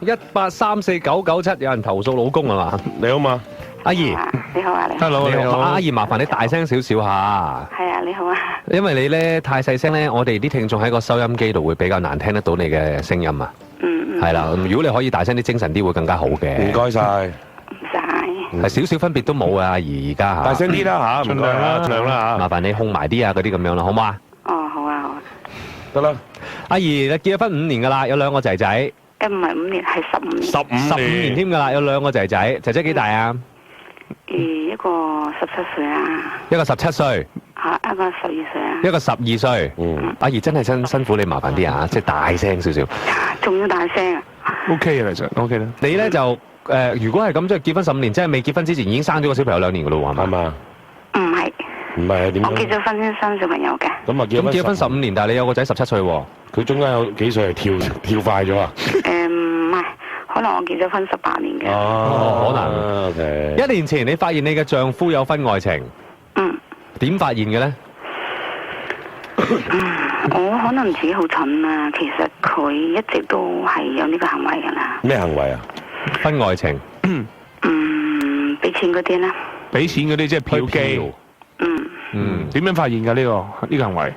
18349997有人投訴老公係嘛？你好嘛？阿姨，你好啊，你好。 Hello， 你好。阿姨麻煩你大聲少少下。係啊，你好啊。因為你咧太細聲咧，我哋啲聽眾喺個收音機度會比較難聽得到你嘅聲音啊。係啦，如果你可以大聲啲、精神啲，會更加好嘅。唔該晒。唔使。係少少分別都冇啊，阿姨而家嚇。大聲啲啦嚇，盡量啦，盡量啦嚇。麻煩你控埋啲啊，嗰啲咁樣啦，好唔好啊？哦，好啊，好啊。得啦。阿姨，你結咗婚5年㗎啦，有2個仔仔。唔係5年，係15年。 15 年添㗎啦，有2個仔仔，仔仔幾大啊？一個17歲啊。一個17歲。一個12歲啊。一個12歲。阿姨真係辛苦你，麻煩啲啊，即係大聲少少。仲要大聲啊 ？OK 嘅其實 OK 啦。你咧就如果係咁，即係結婚15年，即係未結婚之前已經生咗個小朋友2年㗎咯喎，係嘛？唔係。唔係啊？點？我結咗婚先生小朋友嘅。咁結咗婚15年，但係你有個仔17歲喎。佢中間有幾歲係跳快咗啊？唔係，可能我結咗婚18年嘅。可能。OK。1年前你發現你嘅丈夫有婚外情。點發現嘅咧？我可能自己好蠢啊，其實佢一直都係有呢個行為㗎啦。咩行為啊？婚外情。俾錢嗰啲啦。俾錢嗰啲即係嫖妓。點樣發現㗎呢個行為？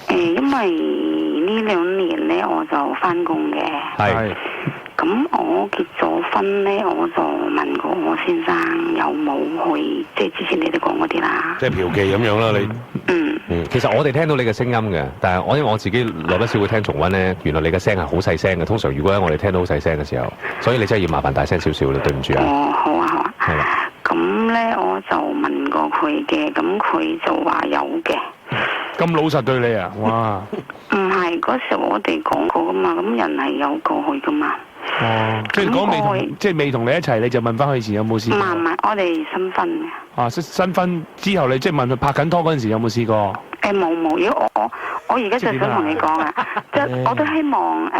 因為呢2年咧，我就翻工嘅。係。咁我結咗婚咧，我就問過我先生有冇去，即係之前你哋講嗰啲啦。即係嫖妓咁樣啦，你。其實我哋聽到你嘅聲音嘅，但係因為我自己耐不少會聽重溫咧，原來你嘅聲係好細聲嘅。通常如果我哋聽到好細聲嘅時候，所以你真係要麻煩大聲少少啦，對唔住啊。好啊，好啊。係啦。咁咧我就問過佢嘅，咁佢就話有嘅。咁老實對你啊？哇！唔係嗰時我哋講過噶嘛，咁人係有過去噶嘛。即係講未同你一齊，你就問翻佢以前有冇試過？唔係，我哋新婚嘅。新婚之後你即係問佢拍緊拖嗰陣時有冇試過？冇。如果我而家就想同你講啊，即係我都希望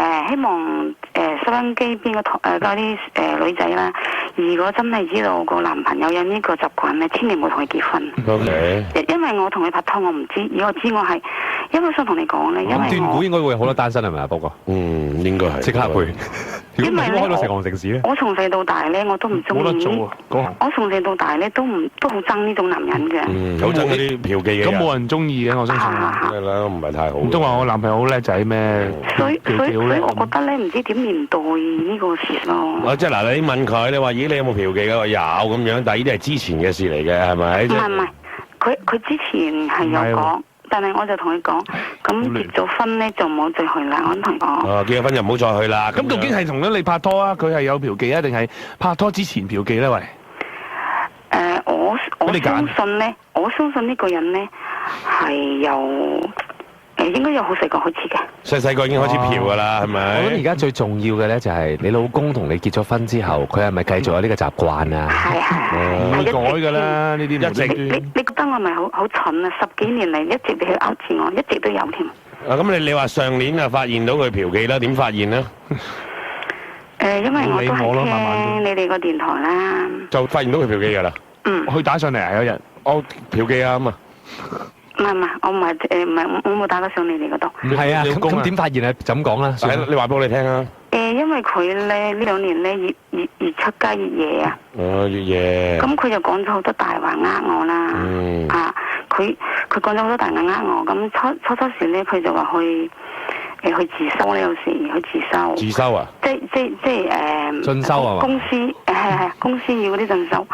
收音機邊嗰啲女仔啦，如果真係知道個男朋友有呢個習慣咧，千祈唔好同佢結婚。OK。因為我同佢拍拖，我唔知。如果我知我係，因為我想同你講咧，因為斷估應該會好多單身係咪啊，波哥？應該係。即刻去。如果唔係開到成行成市咧？我從細到大咧，我都唔中意。冇得做啊！我從細到大咧，都好憎呢種男人嘅。好憎嗰啲嫖妓嘅人。咁冇人中意嘅，我相信。係啦，唔係太好。都話我男朋友好叻仔咩？所以我覺得咧，唔知點面對呢個事咯。即係嗱，你問佢，你話咦，你有冇嫖妓嘅？話有咁樣，但係呢啲係之前嘅事嚟嘅，係咪？唔係，佢之前係有講。但係我就同佢講，咁結咗婚咧就唔好再去啦。我同佢講。結咗婚就唔好再去啦。咁究竟係同咗你拍拖啊？佢係有嫖妓啊，定係拍拖之前嫖妓咧？喂。我相信呢個人咧係有應該有好細個開始嘅。細個已經開始嫖噶啦，係咪？我諗而家最重要嘅咧就係你老公同你結咗婚之後，佢係咪繼續有呢個習慣啊？係。會改㗎啦，呢啲一直。你覺得我咪好蠢啊？10幾年嚟一直你去勾住我，一直都有添。咁你話上年啊發現到佢嫖妓啦，點發現呢？因為我都係聽你哋個電台啦。就發現到佢嫖妓㗎啦。佢打上嚟啊！有日我嫖妓啊咁啊。唔係，我唔係，我冇打得上你哋嗰度。係啊，咁點發現啊？就咁講啦。你話俾我哋聽啊。因為佢咧呢2年咧越出街越夜啊。越夜。咁佢就講咗好多大話我啦。佢講咗好多大話我。咁初時咧，佢就話去自修咧，有時去自修。自修啊？即係進修啊嘛。公司要嗰啲進修。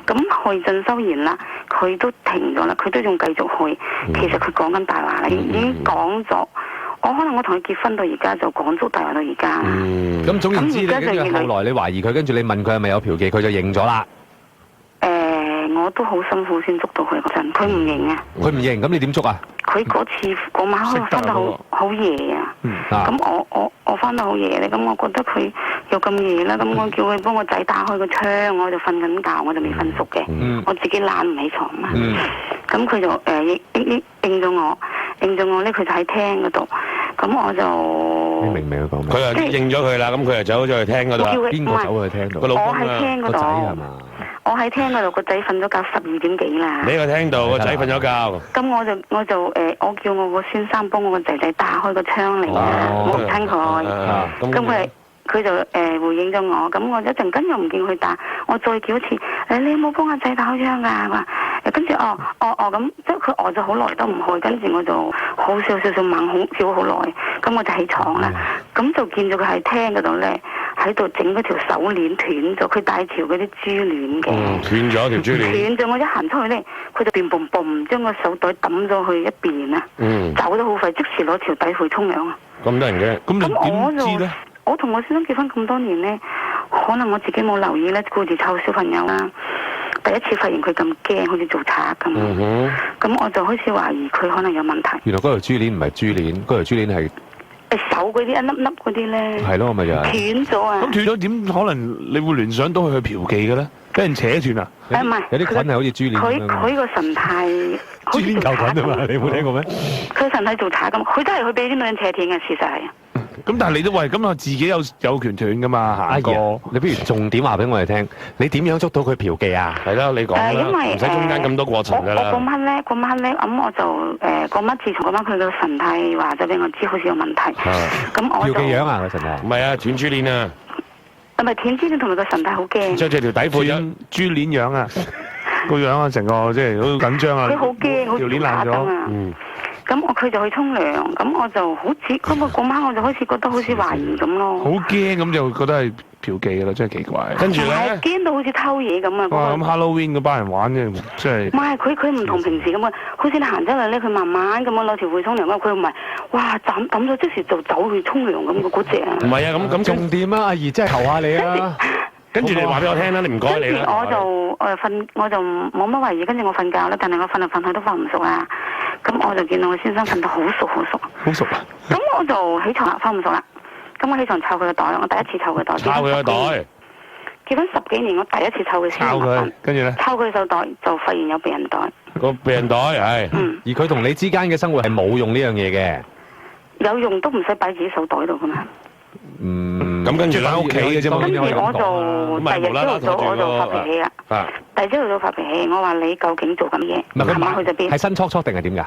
咁去進修完啦，佢都停咗啦，佢都仲繼續去。其實佢講緊大話啦，已經講咗。可能我同佢結婚到而家就講足大話到而家。咁總言之，你跟住後來你懷疑佢，跟住你問佢係咪有嫖妓，佢就認咗啦。我都好辛苦先捉到佢嗰陣，佢唔認啊。佢唔認，咁你點捉啊？佢嗰晚可能翻得好夜啊。咁我翻得好夜咧，咁我覺得佢又咁夜啦，咁我叫佢幫個仔打開個窗，我就瞓緊覺，我就未瞓熟嘅。我自己攬唔起床嘛。咁佢就應咗我咧，佢就喺廳嗰度。咁我就你明唔明佢講咩？佢又應咗佢啦，咁佢又走咗去廳嗰度。邊個走去廳度？個老公啊，個仔係嘛？我喺廳嗰度，個仔瞓咗覺12點幾啦。你個廳度個仔瞓咗覺。咁我就我叫我個先生幫我個仔仔打開個窗嚟，我唔親佢。咁佢佢就回應咗我，咁我一陣間又唔見佢打，我再叫一次，你有冇幫阿仔打開槍㗎？話跟住咁，即係佢呆咗好耐都唔開，跟住我就好少猛好叫好耐，咁我就起床啦，咁就見到佢喺廳嗰度咧，喺度整嗰條手鏈斷咗，佢戴條嗰啲珠鏈嘅，斷咗條珠鏈，斷咗，我一行出去咧，佢就變嘣嘣將個手袋抌咗去一邊啊，走得好快，即時攞條底褲沖涼啊！咁得人嘅，咁你點知咧？我同我先生結婚咁多年咧，可能我自己冇留意咧，顧住湊小朋友啦。第一次發現佢咁驚，好似做賊咁。咁我就開始懷疑佢可能有問題。原來嗰條珠鏈唔係珠鏈，嗰條珠鏈係手嗰啲一粒粒嗰啲咧。係咯，咪就係斷咗啊！咁斷咗點可能你會聯想到佢去嫖妓嘅咧？俾人扯斷啊？唔係，有啲菌係好似珠鏈佢個神態珠鏈球菌啊嘛，你冇聽過咩？佢神態做賊咁，佢都係去俾啲女人扯斷嘅，事實係。咁但係你都話咁我自己有權斷噶嘛？阿哥，你不如重點話俾我哋聽，你點樣捉到佢嫖妓啊？係啦，你講啦，唔使中間咁多過程㗎啦。我嗰晚咧，咁我就嗰晚自從嗰晚佢個神態話咗俾我知，好似有問題。咁我就嫖妓樣啊個神態？唔係啊，斷珠鏈啊。唔係斷珠鏈，同埋個神態好驚。着住條底褲樣珠鏈樣啊，個樣啊，成個即係好緊張啊。佢好驚，好似假燈啊。咁佢就去沖涼，咁我就好似嗰晚我就開始覺得好似懷疑咁咯。好驚咁就覺得係嫖妓㗎啦，真係奇怪。跟住咧，驚到好似偷嘢咁啊！哇！咁 Halloween 嗰班人玩嘅，即係。唔係佢唔同平時咁啊，好似你行出嚟咧，佢慢慢咁樣攞條褲沖涼啊，佢唔係，哇！抌咗即時就走去沖涼咁嘅嗰隻啊！唔係啊，咁重點啊，阿姨真係求下你啊！跟住你話俾我聽啦，你唔該你啦。跟住我就冇乜懷疑，跟住我瞓覺啦，但係我瞓嚟瞓去都瞓唔熟啊！咁我就見到我先生瞓得好熟。好熟啊！咁我就起床啦，瞓唔熟啦。咁我起床湊佢個袋，我第一次湊佢個袋。湊佢個袋。結婚10幾年，我第一次湊佢先。湊佢，跟住咧。湊佢手袋就發現有避孕袋。個避孕袋係。而佢同你之間嘅生活係冇用呢樣嘢嘅。有用都唔使擺自己手袋度噶嘛。咁跟住喺屋企嘅啫嘛。跟住我就第二日朝頭早我就發脾氣啦。第二朝頭早發脾氣，我話你究竟做緊嘢？琴晚去咗邊？係新初定係點㗎？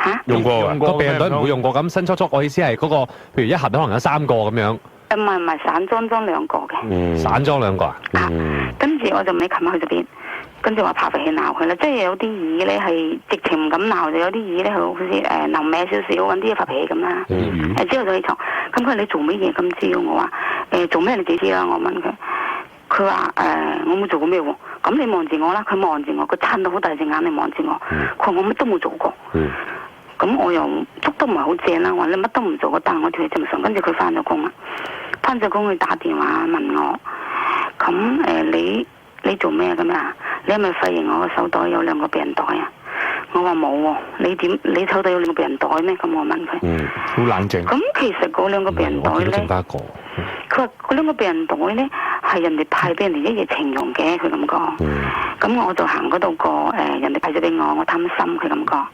嚇？用過個避孕袋唔會用過咁新初，我意思係嗰個，譬如一盒可能有3個咁樣。唔係散裝2個嘅。散裝2個啊？跟住我就問你琴晚去咗邊？跟住話發脾氣鬧佢啦，即係有啲耳咧係直情唔敢鬧，就有啲耳咧好似流歪少少，揾啲嘢發脾氣咁啦。之後就起床，咁佢話你做乜嘢今朝？我話做咩你自己知啦。我問佢，佢話我冇做過咩喎。咁你望住我啦，佢望住我，佢撐到好大隻眼嚟望住我。佢話我乜都冇做過。咁我又捉得唔係好正啦，我話你乜都唔做過，但係我條氣正常。跟住佢翻咗工啦，翻咗工佢打電話問我，咁你做咩咁啊？你係咪發現我個手袋有2個避孕袋啊？我話冇喎，你手袋有2個避孕袋咩？咁我問佢。好冷靜。咁其實嗰2個避孕袋咧，佢話嗰2個避孕袋咧係人哋派俾人哋一夜情用嘅，佢咁講。咁我就行嗰度過人哋派咗俾我貪心，佢咁講。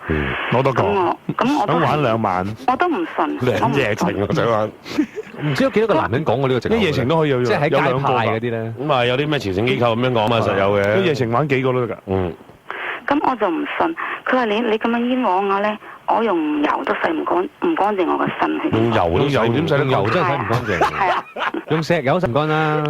攞多個。咁我都玩2晚。我都唔信。一夜情我想話。唔知有幾多個男人講過呢個直？一夜情都可以有，即係喺街派嗰啲咧。咁啊，有啲咩朝聖機構咁樣講嘛，實有嘅。一夜情玩幾個都得㗎。咁我就唔信，佢話你咁樣冤枉我咧，我用油都洗唔乾淨我個身。用油都洗點洗得油真係洗唔乾淨。係啊，用石油洗唔乾啦。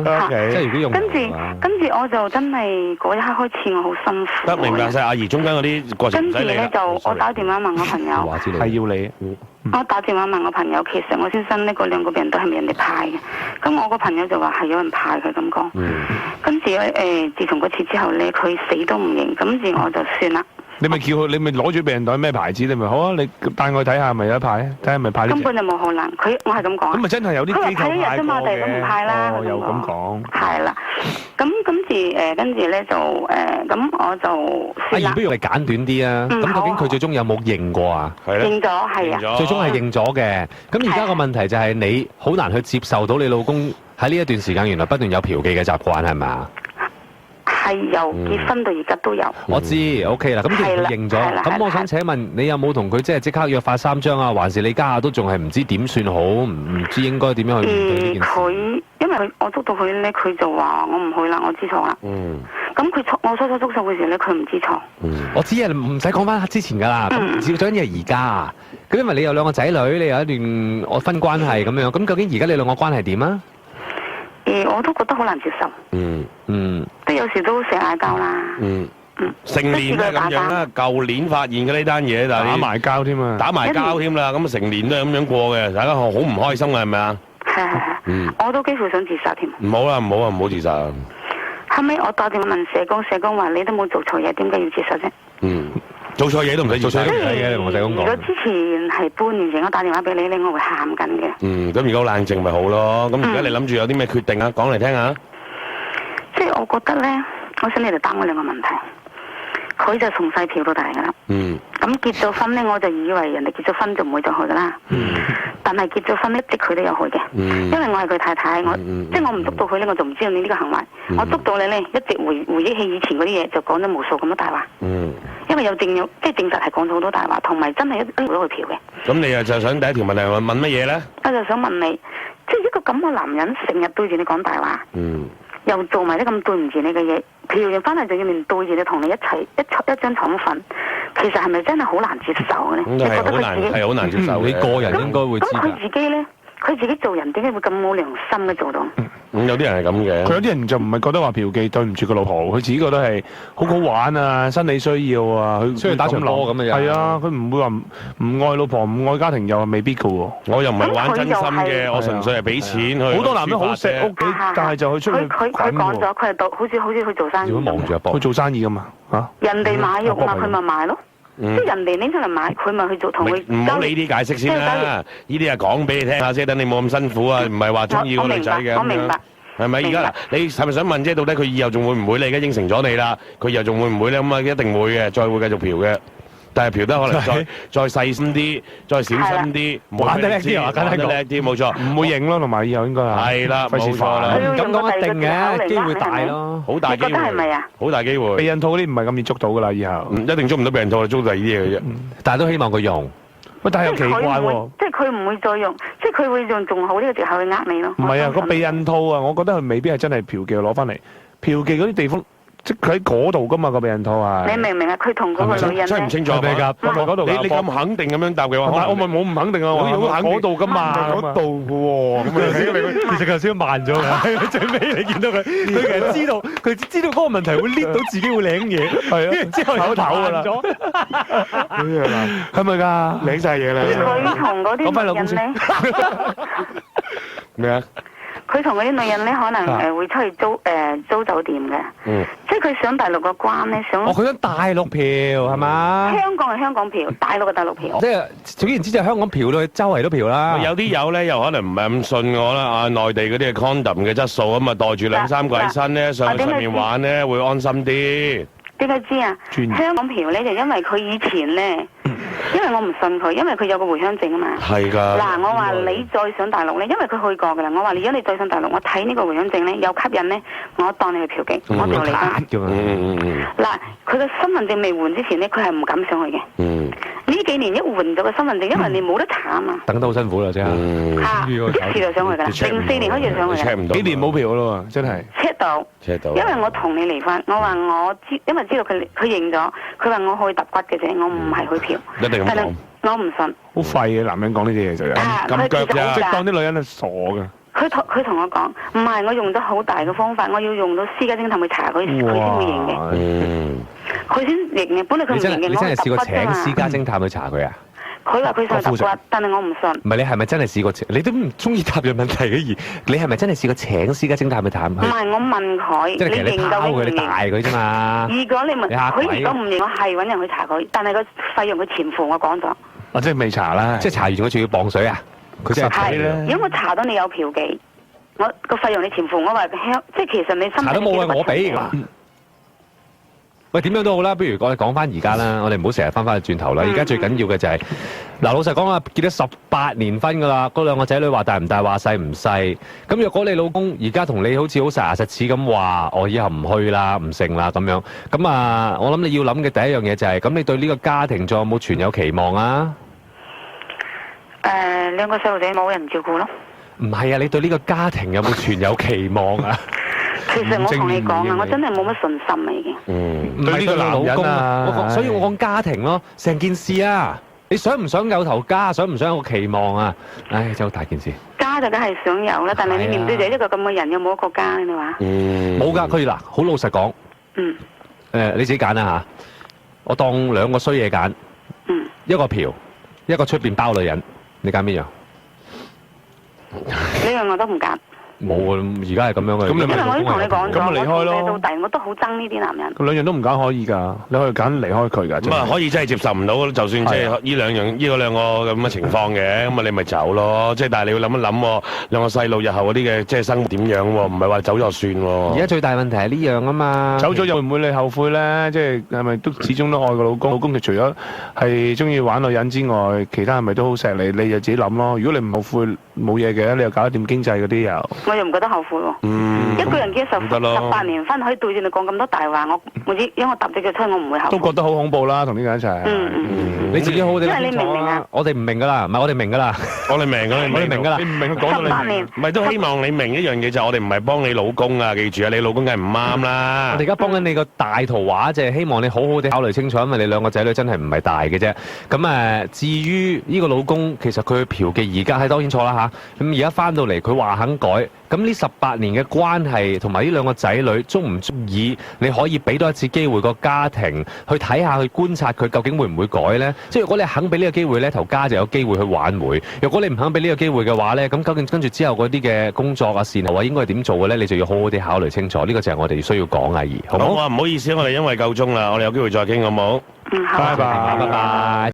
即係如果用。跟住我就真係嗰一刻開始我好辛苦。得明白晒，阿姨中間嗰啲過程唔使理啦。跟住咧就我打電話問我朋友，係要你。我打電話問我朋友，其實我先生呢嗰2個避孕袋係咪人哋派嘅？咁我個朋友就話係有人派佢咁講。跟住自從嗰次之後咧，佢死都唔認，跟住我就算啦。你咪叫佢，你咪攞住避孕袋咩牌子？你咪好啊！你帶我去睇下，咪有得派？睇下咪派呢隻。根本就冇可能，我係咁講。咁咪真係有啲機構派過嘅。佢話派1日啫嘛，第2日唔派啦。又咁講。係啦，咁跟住咧就咁我就。阿姨，不如我哋簡短啲啊！咁究竟佢最終有冇認過啊？係啦。認咗，係啊。最終係認咗嘅。咁而家個問題就係你好難去接受到你老公喺呢一段時間原來不斷有嫖妓嘅習慣係咪啊？係由結婚到而家都有。我知 ，OK 啦。咁既然佢認咗，咁我想請問你有冇同佢即刻約法3章啊？還是你家下都仲係唔知點算好，唔知應該點樣去面對呢件事？因為我捉到佢咧，佢就話我唔去啦，我知錯啦。咁我初捉手嘅時候咧，佢唔知錯。我知啊，唔使講翻之前噶啦。咁最緊要係而家。咁因為你有2個仔女，你有一段婚關係咁樣。咁究竟而家你2個關係點啊？我都覺得好難接受。即係有時都成日嗌交啦。成年都係咁樣啦，舊年發現嘅呢單嘢，但係打埋交添啊，打埋交添啦，咁成年都係咁樣過嘅，大家好唔開心啊，係咪啊？係，我都幾乎想自殺添。唔好啦，唔好啊，唔好自殺啊！後尾我打電話問社工，社工話你都冇做錯嘢，點解要自殺啫？做錯嘢都唔使自殺嘅，同我社工講。如果之前係半年前我打電話俾你，我會喊緊嘅。咁如果冷靜咪好咯。咁而家你諗住有啲咩決定啊？講嚟聽下。即係我覺得咧，我想你哋答我兩個問題。佢就從細嫖到大噶啦。咁結咗婚咧，我就以為人哋結咗婚就唔會再去噶啦。但係結咗婚一直佢都有去嘅。因為我係佢太太，即係我唔捉到佢咧，我就唔知道你呢個行為。我捉到你咧，一直回憶起以前嗰啲嘢，就講咗無數咁多大話。因為有即係證實係講咗好多大話，同埋真係一路都去嫖嘅。咁你又就想第一條問題問乜嘢咧？我就想問你，即係一個咁嘅男人，成日對住你講大話。又做埋啲咁對唔住你嘅嘢，嫖完翻嚟就要面對住你同你一齊一張床瞓，其實係咪真係好難接受嘅咧？你覺得佢自己係好難接受。你個人應該會知。咁佢自己咧，佢自己做人點解會咁冇良心嘅做到？有啲人係咁嘅。佢有啲人就唔係覺得話嫖妓對唔住個老婆，佢自己覺得係好好玩啊，生理需要啊，佢需要打場波咁嘅樣。係啊，佢唔會話唔愛老婆、唔愛家庭，又係未必嘅喎。我又唔係玩真心嘅，我純粹係俾錢去。好多男人好錫屋企，但係就去出去佢講咗，佢係好似去做生意。佢做生意㗎嘛嚇。人哋買肉嘛，佢咪買咯。即係人哋拎出嚟買，佢咪去做同佢。唔好理啲解釋先啦，呢啲係講俾你聽下先，等你冇咁辛苦啊，唔係話中意個女仔嘅。我明白。係咪而家嗱？你係咪想問啫？到底佢以後仲會唔會？你而家應承咗你啦，佢以後仲會唔會咧？咁啊，一定會嘅，再會繼續嫖嘅。但係嫖得可能再細心啲，再小心啲，玩得叻啲，玩得叻啲，冇錯，唔會認咯，同埋以後應該係啦，冇錯啦。咁講一定嘅，機會大咯，好大機會。你覺得係咪啊？好大機會。避孕套嗰啲唔係咁易捉到噶啦，以後一定捉唔到避孕套，捉第二啲嘢嘅啫。但係都希望佢用。喂，但係又奇怪喎，即係佢唔會再用，即係佢會用仲好呢個藉口去呃你咯。唔係啊，個避孕套啊，我覺得佢未必係真係嫖妓攞翻嚟，嫖妓嗰啲地方。即佢喺嗰度噶嘛，個避孕套啊！你明唔明啊？佢同嗰個女人真係唔清楚係咪㗎？你咁肯定咁樣答嘅話，我咪冇唔肯定啊！我嗰度噶嘛，嗰度嘅喎。其實頭先慢咗嘅，最尾你見到佢其實知道嗰個問題會 lift 到自己會領嘢，係啊，之後又慢咗，係咪㗎？領曬嘢啦！佢同嗰啲女人咧咩啊？佢同嗰啲女人咧，可能會出去租酒店嘅，即係佢上大陸個關咧，佢想大陸嫖係嘛？香港係香港嫖，大陸係大陸嫖。即係總言之，就香港嫖到去周圍都嫖啦。有啲友咧，又可能唔係咁信我啦。啊，內地嗰啲 condom 嘅質素咁啊，袋住2-3個喺身咧，上去上面玩咧，會安心啲。點解知啊？香港嫖咧就因為佢以前咧，因為我唔信佢，因為佢有個回鄉證啊嘛。係㗎。嗱，我話你再上大陸咧，因為佢去過㗎啦。我話如果你再上大陸，我睇呢個回鄉證咧有吸引咧，我當你去嫖妓，我就離婚。嗱，佢個身份證未換之前咧，佢係唔敢上去嘅。呢幾年一換咗個身份證，因為你冇得查啊嘛。等得好辛苦啦，真係。一次就上去㗎啦，04年開始上去㗎。幾年冇嫖咯喎，真係。check 到。因為我同你離婚，我話因為知道佢認咗，佢話我去揼骨嘅啫，我唔係去嫖。一定咁講。我唔信。好廢嘅男人講呢啲嘢就有。咁腳啫，即係當啲女人係傻嘅。佢同我講，唔係我用咗好大嘅方法，我要用到私家偵探去查佢先會認嘅。佢先認嘅，本來佢唔認嘅。你真係試過請私家偵探去查佢啊？佢話佢想揼骨，但係我唔信。唔係你係咪真係試過？你都唔中意答人問題嘅而，你係咪真係試過請私家偵探去探佢？唔係我問佢，你認到佢，你大佢啫嘛。如果你問佢，如果唔認，我係揾人去查佢，但係個費用佢全付我講咗。即係未查啦，即係查完佢仲要磅水啊？佢真係如果我查到你有嫖妓，我個費用你全付，我話即係其實你查都冇啊，我俾。喂，點樣都好啦，不如我哋講翻而家啦，我哋唔好成日翻返去轉頭啦。而家最緊要嘅就係，嗱，老實講啊，結咗18年婚噶啦，嗰2個仔女話大唔大，話細唔細。咁若果你老公而家同你好似好實牙實齒咁話，我以後唔去啦，唔成啦咁樣，咁啊，我諗你要諗嘅第一樣嘢就係，咁你對呢個家庭仲有冇存有期望啊？2個細路仔冇人照顧咯。唔係啊，你對呢個家庭有冇存有期望啊？其實我同你講啊，我真係冇乜信心啊已經。唔係呢個老公啊，所以我講家庭咯，成件事啊，你想唔想有頭家，想唔想有個期望啊？唉，真係好大件事。家家就梗係想有啦，但係你面對住一個咁嘅人，有冇一個家你話？冇㗎，佢嗱好老實講。你自己揀啦嚇，我當兩個衰嘢揀。一個嫖，一個出邊包女人，你揀邊樣？呢樣我都唔揀。冇啊！而家係咁樣嘅。因為我已經同你講咗，咁咪離開咯。到底我都好憎呢啲男人。佢兩樣都唔揀可以㗎，你可以揀離開佢㗎。咁啊，可以真係接受唔到，就算即係呢兩個咁嘅情況嘅，咁啊你咪走咯。即係但係你要諗一諗喎，兩個細路日後嗰啲嘅即係生活點樣喎？唔係話走就算喎。而家最大問題係呢樣啊嘛。走咗又會唔會你後悔咧？即係咪都始終都愛個老公？老公就除咗係中意玩女人之外，其他係咪都好錫你？你就自己諗咯。如果你唔後悔冇嘢嘅，你又搞得掂經濟嗰啲又。我又唔覺得後悔喎。一個人結18年婚，可以對住你講咁多大話，因為我搭隻腳出，我唔會後悔。都覺得好恐怖啦，同呢個一齊。你自己好好地因為你明唔明啊？我哋唔明㗎啦，唔係我哋明㗎啦，我哋明㗎，我哋明㗎啦。你唔明佢講到你明，唔係都希望你明一樣嘢，就係我哋唔係幫你老公啊，記住啊，你老公梗係唔啱啦。我哋而家幫緊你個大圖畫，就係希望你好好地考慮清楚，因為你兩個仔女真係唔係大嘅啫。咁至於呢個老公，其實佢嫖妓而家係當然錯啦嚇。咁而家翻到嚟，佢話肯改，咁呢18年嘅關係同埋呢兩個仔女，足唔足以你可以俾多一次機會個家庭去睇下，去觀察佢究竟會唔會改呢？即係如果你肯俾呢個機會呢，頭家就有機會去挽回。如果你唔肯俾呢個機會嘅話呢，咁究竟跟住之後嗰啲嘅工作啊、善後啊，應該係點做嘅呢？你就要好好地考慮清楚。呢個就係我哋需要講嘅，阿姨。好唔好？唔好意思，我哋因為夠鐘啦，我哋有機會再傾好唔好？好，拜拜。